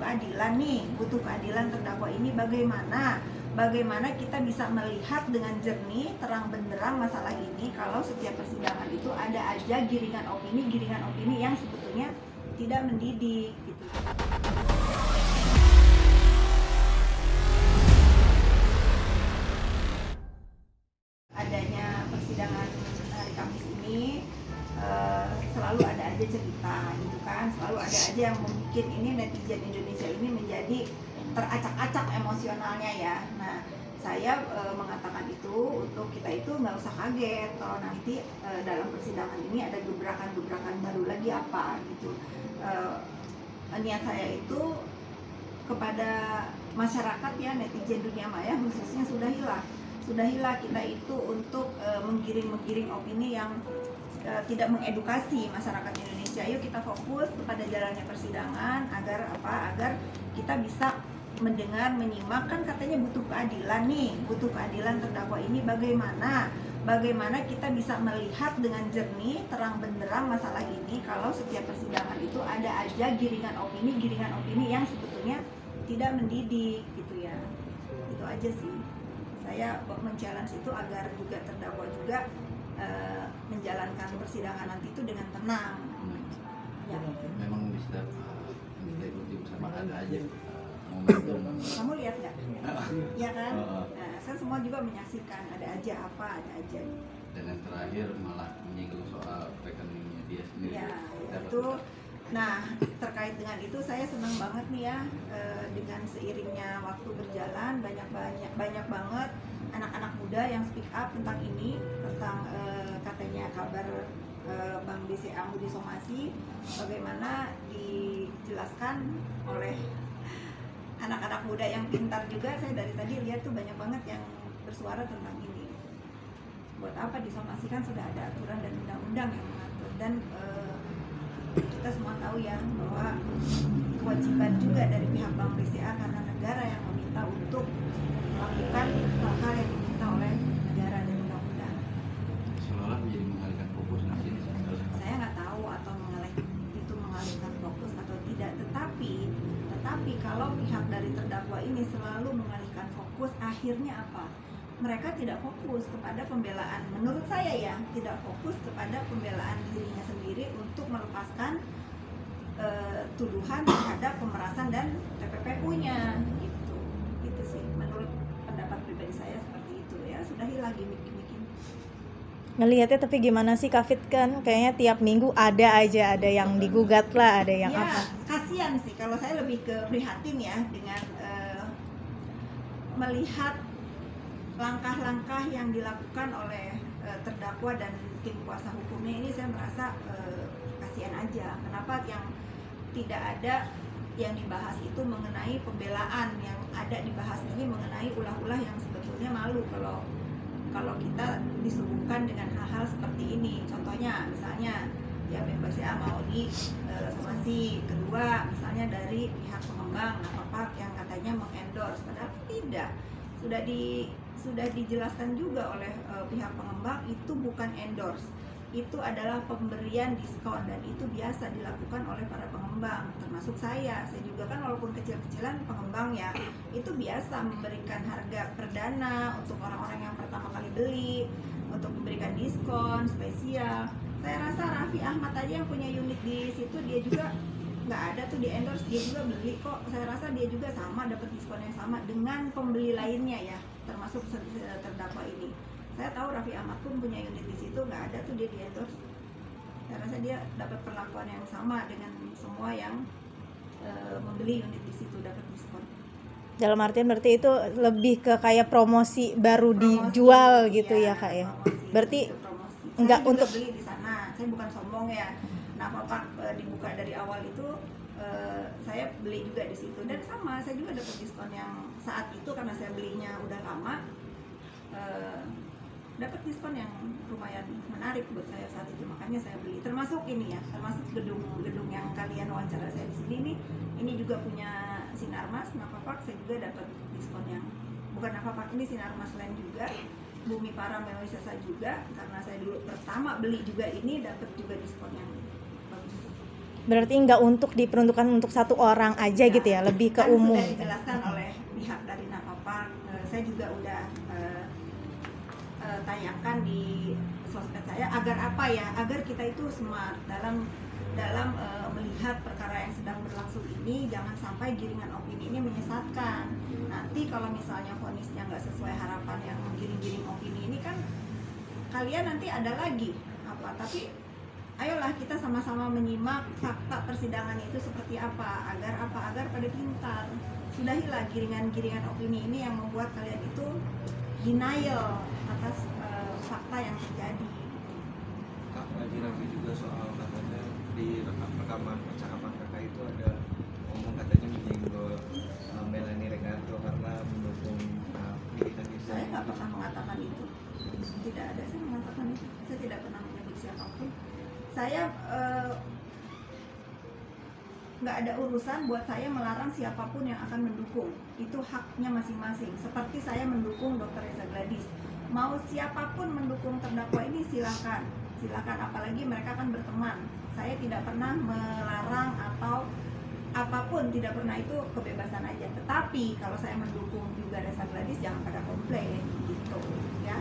keadilan nih, butuh keadilan terdakwa ini. Bagaimana kita bisa melihat dengan jernih, terang benderang masalah ini kalau setiap persidangan itu ada aja giringan opini yang sebetulnya tidak mendidik gitu. Adanya persidangan hari Kamis ini selalu ada aja cerita gitu kan, selalu ada aja yang membuat ini netizen Indonesia ini menjadi teracak-acak emosionalnya ya. Nah, saya mengatakan itu untuk kita itu nggak usah kaget kalau nanti dalam persidangan ini ada gebrakan-gebrakan baru lagi apa gitu. Niat saya itu kepada masyarakat ya, netizen dunia maya khususnya, sudahilah kita itu untuk menggiring opini yang tidak mengedukasi masyarakat Indonesia. Yuk kita fokus kepada jalannya persidangan agar kita bisa mendengar, menyimak, kan katanya butuh keadilan nih, butuh keadilan terdakwa ini. Bagaimana kita bisa melihat dengan jernih, terang benderang masalah ini kalau setiap persidangan itu ada aja giringan opini yang sebetulnya tidak mendidik gitu ya. Itu aja sih. Saya men-challenge itu agar juga terdakwa juga menjalankan persidangan nanti itu dengan tenang. Ya. Memang bisa mengikuti bersama ada aja. Kamu lihat nggak? Ya kan? Nah, saya semua juga menyaksikan ada aja. Dan yang terakhir malah menyinggung soal rekeningnya dia sendiri. Ya, itu. Nah, terkait dengan itu saya senang banget nih ya, dengan seiringnya waktu berjalan banyak banget anak-anak muda yang speak up tentang ini, tentang katanya kabar Bang BCA Budi Somasi, bagaimana dijelaskan oleh anak-anak muda yang pintar juga. Saya dari tadi lihat tuh banyak banget yang bersuara tentang ini. Buat apa disomasikan, sudah ada aturan dan undang-undang yang mengatur. Dan kita semua tahu ya bahwa kewajiban juga dari pihak Bank BCA karena negara yang meminta untuk melakukan hal-hal yang diminta oleh negara dan undang-undang. Seolah menjadi mengalihkan fokus nanti. Saya nggak tahu atau mengalihkan fokus atau tidak, tetapi kalau pihak dari terdakwa ini selalu mengalihkan fokus, akhirnya apa? Mereka tidak fokus kepada pembelaan, menurut saya ya, tidak fokus kepada pembelaan dirinya sendiri untuk melepaskan tuduhan terhadap pemerasan dan TPPU-nya gitu sih, menurut pendapat pribadi saya seperti itu ya. Sudahilah gimmick-gimmickin. Ngelihatnya tapi gimana sih Kak Fit, kan kayaknya tiap minggu ada yang digugat lah, ada yang ya, apa. Kasihan sih, kalau saya lebih ke prihatin ya dengan melihat langkah-langkah yang dilakukan oleh terdakwa dan tim kuasa hukumnya ini. Saya merasa kasihan aja. Kenapa yang tidak ada yang dibahas itu mengenai pembelaan, yang ada dibahas ini mengenai ulah-ulah yang sebetulnya malu kalau kita disuguhkan dengan hal-hal seperti ini. Contohnya misalnya ya BCA mau disomasi, kedua misalnya dari pihak pengembang apa yang katanya mengendorse, padahal tidak. Sudah dijelaskan juga oleh pihak pengembang itu bukan endorse, itu adalah pemberian diskon, dan itu biasa dilakukan oleh para pengembang, termasuk saya juga kan walaupun kecil-kecilan pengembang ya, itu biasa memberikan harga perdana untuk orang-orang yang pertama kali beli, untuk memberikan diskon spesial. Saya rasa Raffi Ahmad aja yang punya unit di situ, dia juga nggak ada tuh di endorse, dia juga beli kok. Saya rasa dia juga sama dapat diskon yang sama dengan pembeli lainnya ya, termasuk terdakwa ini. Saya tahu Raffi Ahmad pun punya unit di situ, nggak ada tuh dia di endorse. Saya rasa dia dapat perlakuan yang sama dengan semua yang membeli unit di situ, dapat diskon. Dalam artian berarti itu lebih ke kayak promosi baru dijual gitu ya Kak ya. Berarti enggak untuk beli di sana. Saya bukan sombong ya. Nah, Pak dibuka dari awal itu saya beli juga di situ, dan sama saya juga dapat diskon yang saat itu karena saya belinya udah lama, dapat diskon yang lumayan menarik buat saya saat itu, makanya saya beli. Termasuk ini ya, termasuk gedung yang kalian wawancara saya di sini ini juga punya Sinarmas, Nafapak, saya juga dapat diskon yang bukan Nafapak, ini Sinarmas Land juga, Bumi Para Mewisasa juga, karena saya dulu pertama beli juga ini dapat juga diskon yang bagus. Berarti nggak diperuntukkan untuk satu orang aja gitu ya, lebih ke kan umum. sudah dijelaskan oleh pihak dari Navapar. Saya juga udah tanyakan di sosmed saya agar apa ya, agar kita itu smart dalam melihat perkara yang sedang berlangsung ini, jangan sampai giringan opini ini menyesatkan. Nanti kalau misalnya vonisnya nggak sesuai harapan yang menggiring-giring opini ini kan kalian nanti ada lagi apa, tapi ayolah kita sama-sama menyimak fakta persidangan itu seperti apa, agar pada pintar. Sudahilah giringan-giringan opini ini yang membuat kalian itu denial atas fakta yang terjadi. Kak, lagi rapi juga soal katanya di rekaman percakapan kakak itu ada ngomong katanya menyenggol Melanie Regato karena mendukung pilihan Israel. Saya nggak pernah mengatakan itu, tidak ada saya mengatakan itu, saya tidak pernah menyebut siapapun. Saya nggak ada urusan buat saya melarang siapapun yang akan mendukung, itu haknya masing-masing. Seperti saya mendukung Dr. Reza Gladys, mau siapapun mendukung terdakwa ini silakan, apalagi mereka kan berteman. Saya tidak pernah melarang atau apapun, tidak pernah, itu kebebasan aja. Tetapi kalau saya mendukung juga Reza Gladys, jangan pada komplain gitu ya.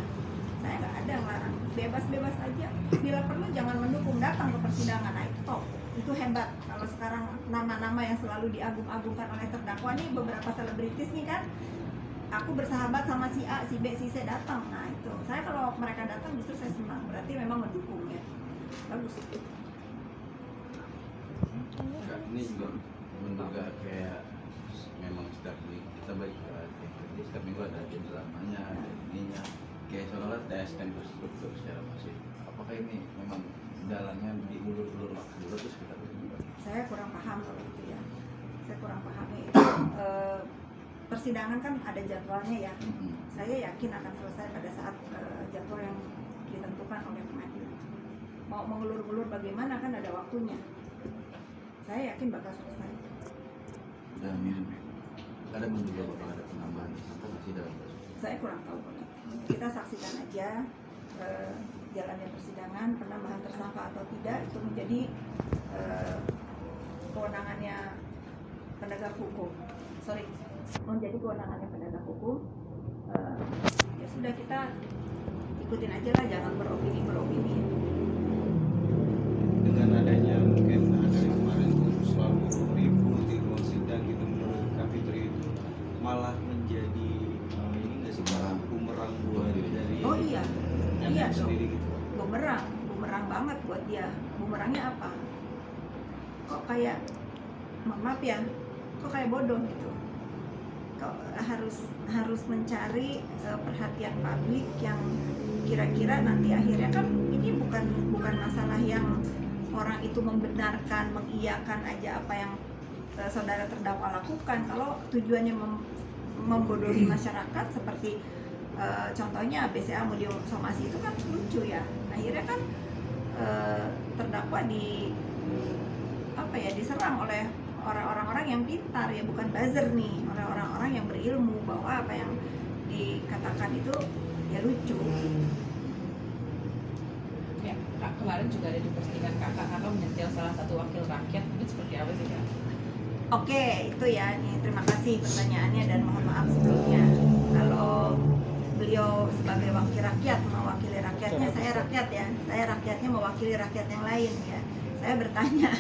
Saya nggak ada melarang, bebas-bebas aja. Bila perlu jangan mendukung, datang ke persidangan. Nah itu top, itu hebat. Kalau sekarang nama-nama yang selalu diagung-agungkan oleh terdakwa nih, beberapa selebritis nih kan, aku bersahabat sama si A, si B, si C, datang. Nah itu, saya kalau mereka datang justru saya senang, berarti memang mendukung ya. Bagus. Enggak, ini juga menduga kayak memang setiap minggu kita baik setiap minggu ada dramanya, ada ininya, kayak seolah-olah tes kan terstruktur secara masif. Apakah ini memang jalannya diulur-ulur waktu dulu terus kita berdua? Saya kurang paham kalau itu ya. Saya kurang pahami itu. Persidangan kan ada jadwalnya ya. Saya yakin akan selesai pada saat jadwal yang ditentukan oleh pengadilan. Mau mengulur-ulur bagaimana kan ada waktunya. Saya yakin bakal selesai. Dan ada menduga bakal ada penambahan tersangka masih dalam proses. Saya kurang tahu banget. Kita saksikan aja jalannya persidangan, penambahan tersangka atau tidak itu menjadi kewenangannya penegak hukum. Menjadi kewenangannya penegak hukum. Ya sudah, kita ikutin aja lah, jangan beropini. Dengan adanya mungkin ada yang kemarin tuh selalu ribut di ruang sidang gitu, menurut Kak Fitri itu malah menjadi ini nggak sih, malah bumerang buat dari Oh iya dong. sendiri gitu. Bumerang banget buat dia. Bumerangnya apa? Kok kayak, maaf ya, kok kayak bodoh gitu. Kok harus mencari perhatian publik yang kira-kira nanti akhirnya kan ini bukan masalah yang orang itu membenarkan, mengiyakan aja apa yang saudara terdakwa lakukan. Kalau tujuannya membodohi masyarakat seperti contohnya BCA mau disomasi itu kan lucu ya. Akhirnya kan terdakwa diserang oleh orang-orang yang pintar ya, bukan buzzer nih, oleh orang-orang yang berilmu bahwa apa yang dikatakan itu ya lucu. Ya, Kak, kemarin juga ada di postingan kakak menyentil salah satu wakil rakyat, itu seperti apa sih Kak? Oke, itu ya, nih terima kasih pertanyaannya dan mohon maaf sebelumnya. Kalau beliau sebagai wakil rakyat mewakili rakyatnya, saya rakyat ya, saya rakyatnya mewakili rakyat yang lain ya. Saya bertanya,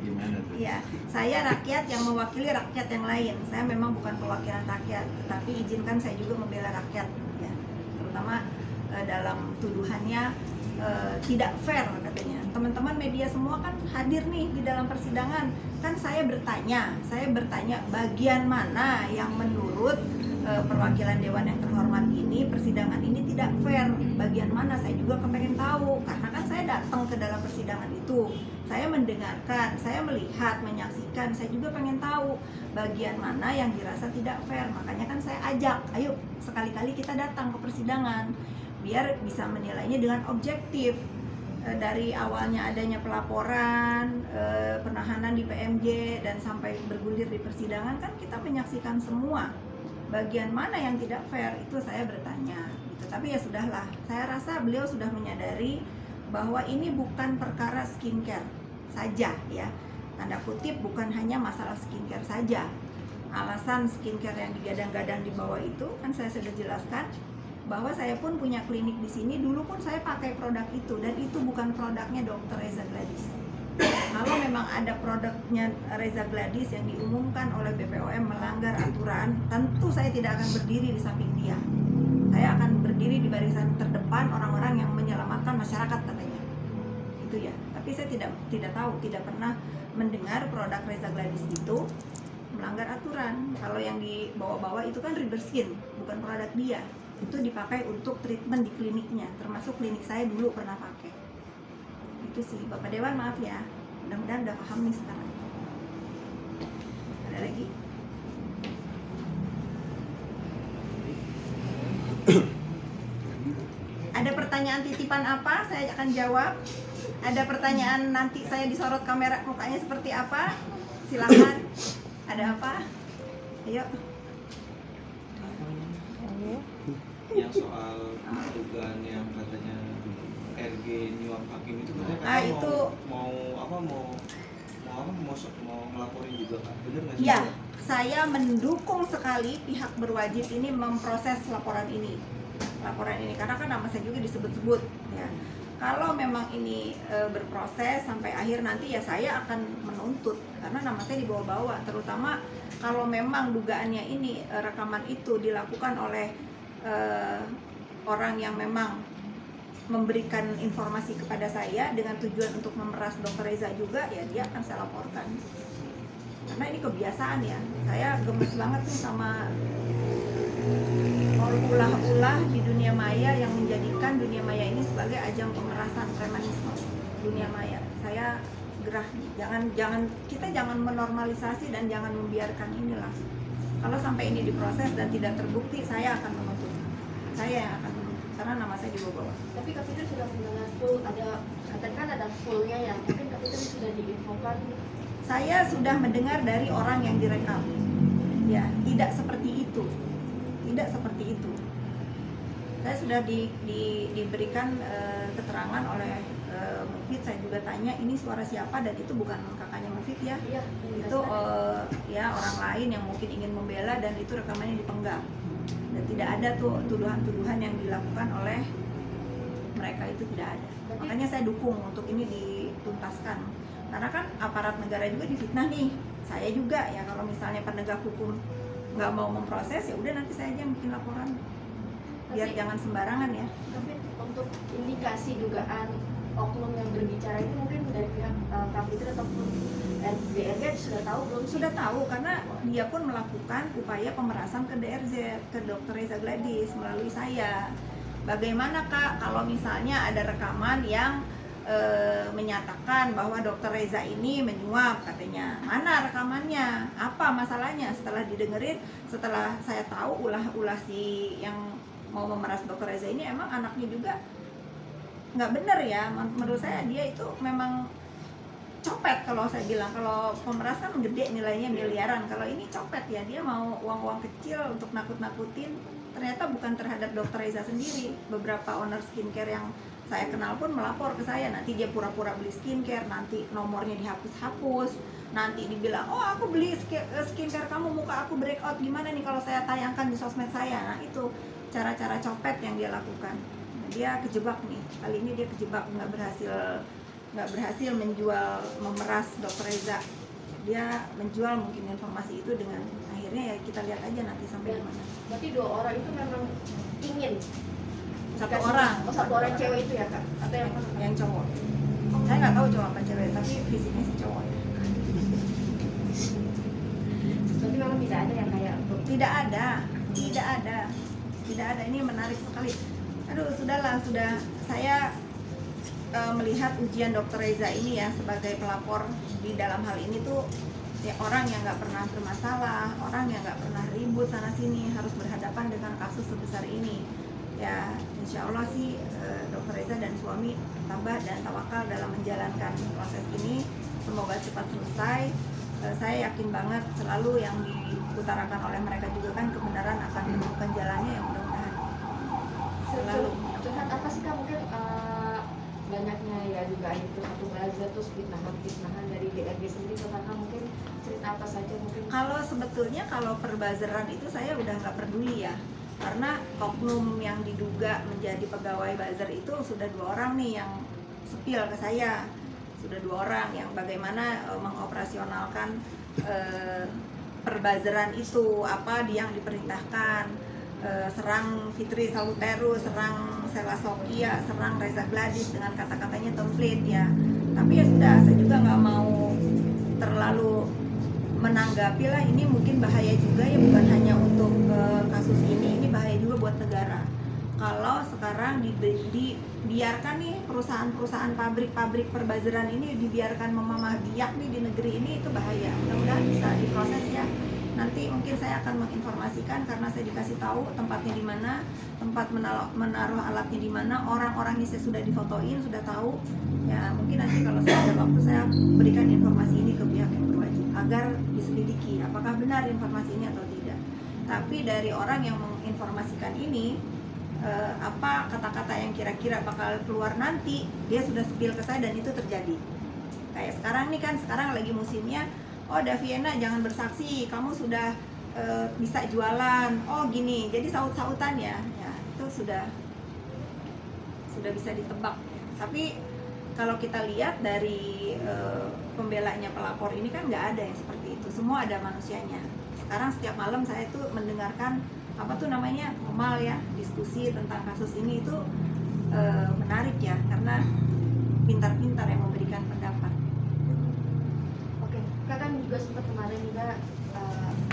Gimana tuh? ya, saya rakyat yang mewakili rakyat yang lain. Saya memang bukan perwakilan rakyat, tetapi izinkan saya juga membela rakyat ya. Terutama dalam tuduhannya tidak fair katanya. Teman-teman media semua kan hadir nih di dalam persidangan. Kan saya bertanya bagian mana yang menurut perwakilan dewan yang terhormat ini persidangan ini tidak fair. Bagian mana saya juga kepengen tahu, karena kan saya datang ke dalam persidangan itu. Saya mendengarkan, saya melihat, menyaksikan, saya juga pengen tahu bagian mana yang dirasa tidak fair. Makanya kan saya ajak, ayo sekali-kali kita datang ke persidangan biar bisa menilainya dengan objektif. Dari awalnya adanya pelaporan, penahanan di PMJ dan sampai bergulir di persidangan kan kita menyaksikan semua. Bagian mana yang tidak fair itu saya bertanya gitu. Tapi ya sudahlah, saya rasa beliau sudah menyadari bahwa ini bukan perkara skincare saja ya. tanda kutip bukan hanya masalah skincare saja. Alasan skincare yang digadang-gadang di bawah itu kan saya sudah jelaskan bahwa saya pun punya klinik di sini. Dulu pun saya pakai produk itu dan itu bukan produknya Dr. Reza Gladys. Kalau memang ada produknya Reza Gladys yang diumumkan oleh BPOM melanggar aturan, tentu saya tidak akan berdiri di samping dia. Saya akan berdiri di barisan terdepan orang-orang yang menyelamatkan masyarakat katanya. Itu ya. Tapi saya tidak tahu, tidak pernah mendengar produk Reza Gladys itu melanggar aturan. Kalau yang dibawa-bawa itu kan Riberskin, bukan produk dia. Itu dipakai untuk treatment di kliniknya, termasuk klinik saya dulu pernah pakai. Itu sih, Bapak Dewan maaf ya. Mudah-mudahan udah paham nih sekarang. Ada lagi? Ada pertanyaan titipan apa? Saya akan jawab. Ada pertanyaan nanti saya disorot kamera mukanya seperti apa? Silakan. Ada apa? Ayo. Yang soal dugaan yang katanya RG nyuap hakim itu katanya itu mau ngelaporin juga kan? Bener nggak sih? Ya, saya mendukung sekali pihak berwajib ini memproses laporan ini karena kan nama saya juga disebut-sebut ya. Kalau memang ini berproses sampai akhir nanti ya saya akan menuntut karena nama saya dibawa-bawa, terutama kalau memang dugaannya ini rekaman itu dilakukan oleh orang yang memang memberikan informasi kepada saya dengan tujuan untuk memeras Dr. Reza juga, ya dia akan saya laporkan. Karena ini kebiasaan ya, saya gemes banget nih sama ulah-ulah di dunia maya yang menjadikan dunia maya ini sebagai ajang pemerasan premanisme dunia maya. Saya gerah, kita jangan menormalisasi dan jangan membiarkan inilah. Kalau sampai ini diproses dan tidak terbukti, saya akan menuntut. Saya yang akan menuntut karena nama saya dibawa-bawa. Tapi Kak Fitri sudah mendengar full, katakan ada fullnya ya, mungkin Kak Fitri sudah diinfokan. Saya sudah mendengar dari orang yang direkam. Ya, tidak seperti itu. Tidak seperti itu. Saya sudah diberikan keterangan oleh Mufid. Saya juga tanya ini suara siapa, dan itu bukan kakaknya Mufid ya. Iya, Itu ya orang lain yang mungkin ingin membela dan itu rekamannya dipenggal. Dan tidak ada tuh tuduhan-tuduhan yang dilakukan oleh mereka, itu tidak ada. Makanya saya dukung untuk ini dituntaskan. Karena kan aparat negara juga difitnah nih. Saya juga ya, kalau misalnya penegak hukum nggak mau memproses, ya udah nanti saya aja yang bikin laporan. Biar jangan sembarangan ya. Tapi untuk indikasi dugaan oknum yang berbicara itu mungkin dari pihak Kak Fitri ataupun DRG sudah tahu belum? Sudah tahu karena dia pun melakukan upaya pemerasan ke DRZ, ke Dr. Reza Gladys melalui saya. Bagaimana Kak kalau misalnya ada rekaman yang menyatakan bahwa Dr. Reza ini menyuap katanya. Mana rekamannya? Apa masalahnya? Setelah didengerin, setelah saya tahu ulah-ulah si yang mau memeras Dr. Reza ini emang anaknya juga nggak bener ya. Menurut saya dia itu memang copet. Kalau saya bilang, kalau pemeras kan gede nilainya miliaran, kalau ini copet ya, dia mau uang-uang kecil untuk nakut-nakutin. Ternyata bukan terhadap Dr. Reza sendiri. Beberapa owner skincare yang saya kenal pun melapor ke saya, nanti dia pura-pura beli skincare, nanti nomornya dihapus-hapus, nanti dibilang, oh aku beli skincare kamu, muka aku breakout, gimana nih kalau saya tayangkan di sosmed saya. Nah itu cara-cara copet yang dia lakukan. Nah, dia kejebak nih, kali ini dia kejebak, nggak berhasil menjual, memeras Dr. Reza. Dia menjual mungkin informasi itu dengan akhirnya ya kita lihat aja nanti sampai di mana. Berarti dua orang itu memang ingin Satu dikasih- orang. Oh, satu orang cewek itu ya Kak? Atau yang mana? Yang cowok. Saya nggak tahu cowok apa cewek, tapi fisiknya si cowok ya. Berarti memang tidak ada yang kayak untuk Tidak ada. Ini menarik sekali. Aduh, sudah. Saya melihat ujian Dr. Reza ini ya sebagai pelapor di dalam hal ini tuh ya, orang yang nggak pernah bermasalah, orang yang nggak pernah ribut sana sini harus berhadapan dengan kasus sebesar ini. Ya, insya Allah sih Dr. Reza dan suami tabah dan tawakal dalam menjalankan proses ini. Semoga cepat selesai. Saya yakin banget selalu yang diutarakan oleh mereka juga kan kebenaran akan menemukan jalannya, yang mudah-mudahan selalu. curhat apa sih Kak mungkin banyaknya ya dugaan itu satu buzzer terus fitnahan dari DRG sendiri tuh, karena mungkin cerita apa saja mungkin. Kalau sebetulnya kalau perbuzzeran itu saya udah nggak peduli ya, karena oknum yang diduga menjadi pegawai buzzer itu sudah 2 orang nih yang sepil ke saya, sudah 2 orang yang bagaimana mengoperasionalkan perbuzzeran itu, apa yang diperintahkan, serang Fitri Saluteru, serang Sela Sokia, serang Reza Gladys dengan kata-katanya template ya. Tapi ya sudah, saya juga nggak mau terlalu menanggapi lah, ini mungkin bahaya juga ya, bukan hanya untuk kasus ini bahaya juga buat negara. Kalau sekarang dibiarkan nih perusahaan-perusahaan pabrik perbuzzeran ini dibiarkan memamah biak nih di negeri ini, itu bahaya. Mudah-mudahan bisa diproses ya. Nanti mungkin saya akan menginformasikan karena saya dikasih tahu tempatnya di mana, tempat menaruh alatnya di mana, orang-orangnya saya sudah difotoin, sudah tahu. Ya mungkin nanti kalau saya ada waktu saya berikan informasi ini ke pihak yang berwajib agar diselidiki apakah benar informasi ini atau tidak. Tapi dari orang yang menginformasikan ini, apa kata-kata yang kira-kira bakal keluar nanti, dia sudah spill ke saya dan itu terjadi. Kayak sekarang nih kan, sekarang lagi musimnya, oh Daviena jangan bersaksi, kamu sudah bisa jualan, oh gini, jadi saut-sautan ya, itu sudah bisa ditebak. Tapi kalau kita lihat dari pembelanya pelapor ini kan nggak ada yang seperti itu, semua ada manusianya. Sekarang setiap malam saya tuh mendengarkan apa tuh namanya Komal ya, diskusi tentang kasus ini itu menarik ya, karena pintar-pintar yang memberikan pendapat. Oke, Kak kan juga sempat kemarin juga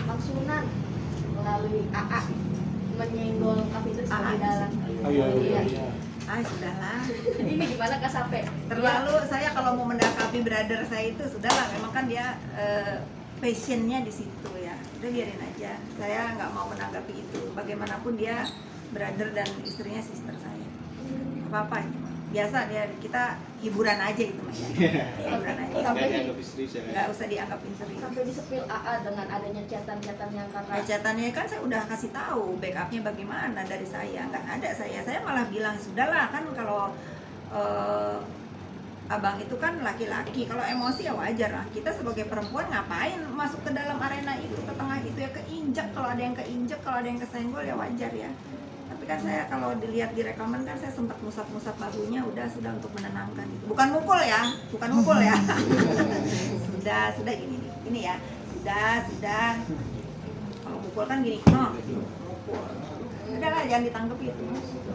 Bang Sunan melalui AA menyenggol Kak Fitri sebagai dalang. Iya. Sudahlah. Ini gimana Kak sampai Terlalu saya kalau mau mendakapi brother saya itu sudahlah, memang kan dia passionnya di situ ya. Udah biarin aja. Saya nggak mau menanggapi itu. Bagaimanapun dia brother dan istrinya sister saya. Apa-apa itu. Biasa dia, kita hiburan aja itu Mas. Hiburan aja. Nggak usah dianggap istri. sampai disepil AA dengan adanya chatan-chatan yang Kakak. Catannya kan saya udah kasih tahu backupnya bagaimana dari saya, nggak ada saya malah bilang sudahlah, kan kalau abang itu kan laki-laki, kalau emosi ya wajar lah, kita sebagai perempuan ngapain masuk ke dalam arena itu, ke tengah itu ya, keinjak, kalau ada yang keinjak, kalau ada yang kesenggol ya wajar ya. Tapi kan saya kalau dilihat di rekaman kan saya sempat musap-musap bahunya, sudah untuk menenangkan itu, bukan mukul ya sudah gini ya, sudah kalau mukul kan gini, mukul udahlah, jangan ditanggapi itu.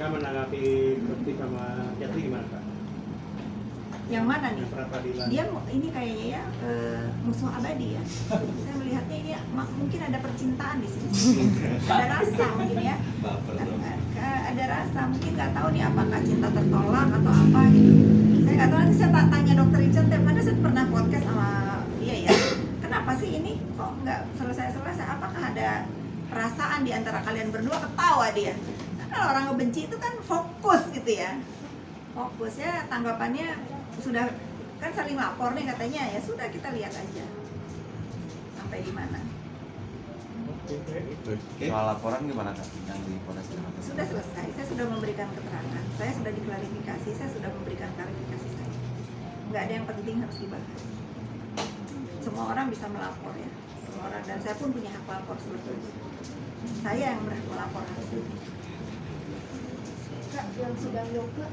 Kak menanggapi Putri sama Jatri gimana Kak? Yang mana nih? Yang peradilan. Dia ini kayaknya ya musuh abadi ya. Saya melihatnya ini mungkin ada percintaan di sini. Ada rasa mungkin ya. Ada rasa, mungkin nggak tahu nih apakah cinta tertolak atau apa gitu. Saya nggak tahu, nanti saya tanya Dokter Richard. Karena saya pernah podcast sama dia ya. Kenapa sih ini kok nggak selesai? Apakah ada perasaan di antara kalian berdua? Ketawa dia. Karena orang ngebenci itu kan fokus gitu ya. Fokusnya tanggapannya sudah kan saling lapor nih katanya, ya sudah kita lihat aja sampai di mana. Soal laporan gimana Kak yang di Polres Jakarta? Sudah selesai, saya sudah memberikan keterangan, saya sudah diklarifikasi, saya sudah memberikan klarifikasi saya. Nggak ada yang penting harus dibahas. Semua orang bisa melapor ya, semua orang, dan saya pun punya hak lapor sebetulnya. Saya yang berhak melapor hari ini. Kak, yang sidang Yoga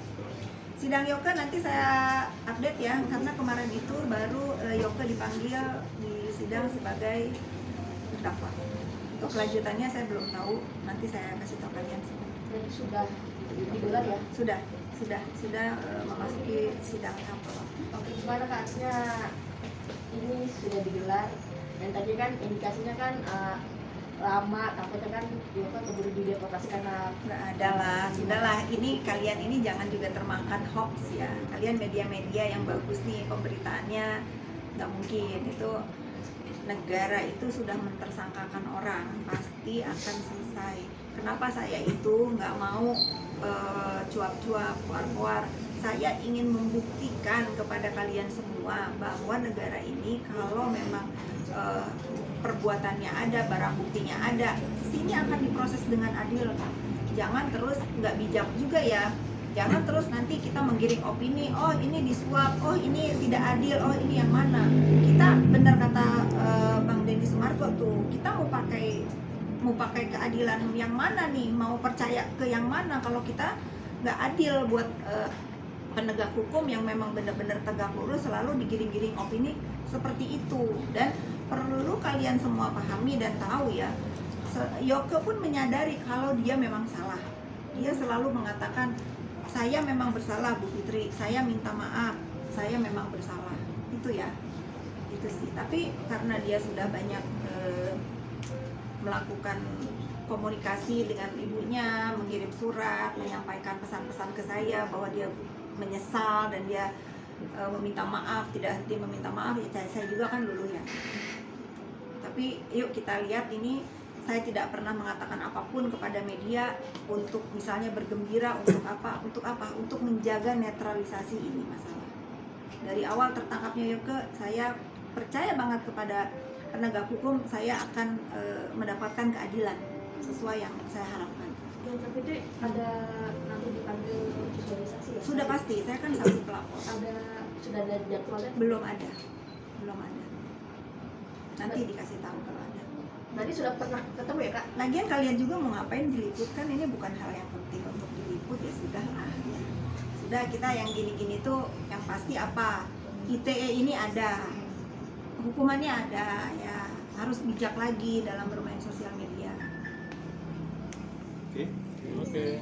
Sidang Yoga nanti saya update ya, karena kemarin itu baru Yoga dipanggil di sidang sebagai terdakwa. Untuk kelanjutannya saya belum tahu, nanti saya kasih tahu kalian semua. dan sudah digelar ya. Sudah memasuki sidang apa? Oke, gimana Kak, artinya ini sudah digelar dan tadi kan indikasinya kan lama, takutnya kan Yoga keburu dideportasi karena Nggak ada lah, sudahlah. Ini kalian ini jangan juga termakan hoax ya. Kalian media-media yang bagus nih pemberitaannya, nggak mungkin itu. Negara itu sudah mentersangkakan orang, pasti akan selesai. Kenapa saya itu nggak mau cuap-cuap, keluar-keluar? Saya ingin membuktikan kepada kalian semua bahwa negara ini kalau memang perbuatannya ada, barang buktinya ada, sini akan diproses dengan adil. Jangan terus nggak bijak juga ya. Jangan terus nanti kita menggiring opini, oh ini disuap, oh ini tidak adil, oh ini yang mana. Kita benar kata Bang Deddy Sumarko tuh, kita mau pakai keadilan yang mana nih, mau percaya ke yang mana kalau kita nggak adil buat penegak hukum yang memang benar-benar tegak lurus, selalu digiring-giring opini seperti itu. Dan perlu kalian semua pahami dan tahu ya, Yoke pun menyadari kalau dia memang salah. Dia selalu mengatakan, saya memang bersalah Bu Fitri, saya minta maaf, saya memang bersalah. Itu ya, itu sih. Tapi karena dia sudah banyak melakukan komunikasi dengan ibunya, mengirim surat, menyampaikan pesan-pesan ke saya bahwa dia menyesal dan dia meminta maaf, tidak henti meminta maaf, ya saya juga kan dulu ya. Tapi yuk kita lihat ini, saya tidak pernah mengatakan apapun kepada media untuk misalnya bergembira, untuk apa? Untuk menjaga netralisasi ini masalah. Dari awal tertangkapnya Yoke, saya percaya banget kepada penegak hukum, saya akan mendapatkan keadilan sesuai yang saya harapkan. Yang terpilih ada nanti dipanggil visualisasi ya? Sudah pasti, saya kan saksi pelapor. Sudah ada jadwalnya? Belum ada. Nanti dikasih tahu kalau ada. Berarti sudah pernah ketemu ya Kak? Lagian kalian juga mau ngapain diliput, kan ini bukan hal yang penting untuk diliput, ya sudah lah. Sudah, kita yang gini-gini tuh yang pasti apa? ITE ini ada, hukumannya ada, ya harus bijak lagi dalam bermain sosial media. Oke.